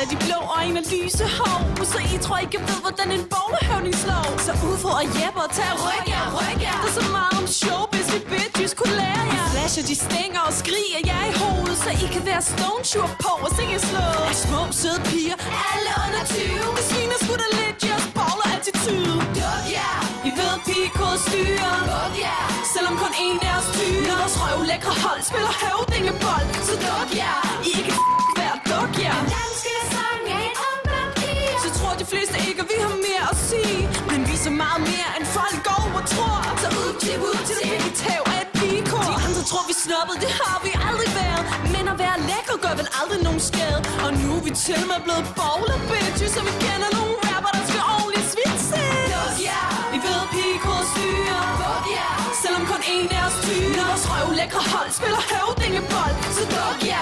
af de blå øjne og lyse hår. Så I tror ikke, jeg ved, hvordan en boglehøvning slår. Så udfordrer Jeppe og tager ryg jer. Der er så meget om showbiz, vi bitches kunne lære jer. Flasher, de stænger og skriger jer i hovedet, så I kan være stone sure på og se jer slå. Af små søde piger, alle under 20. Det sviner sgu da lidt, jeres bowler attitude. Duk jer, vi ved pigekostyre. Duk jer, selvom kun en af os tyre. Når vores røvlækre hold spiller høvdingebold, så duk jer, I ikke hver duk jer. Danske sang er en ungdomspige. Så tror de fleste ikke, at vi har mere at sige, men vi er så meget mere, end folk går og tror. Så ud til det vi tav af et pigekor. De andre tror vi snobbet, det har vi aldrig været. Men at være lækker gør vel aldrig nogen skade. Og nu er vi til med blevet bowler bitches, så vi kender nogle rapper, der skal ordentligt svitse. Duk jer, vi ved pigekostyre. Duk jer, selvom kun en af os tyre. Når vores røvlækre hold spiller høvdingebold, så duk jer,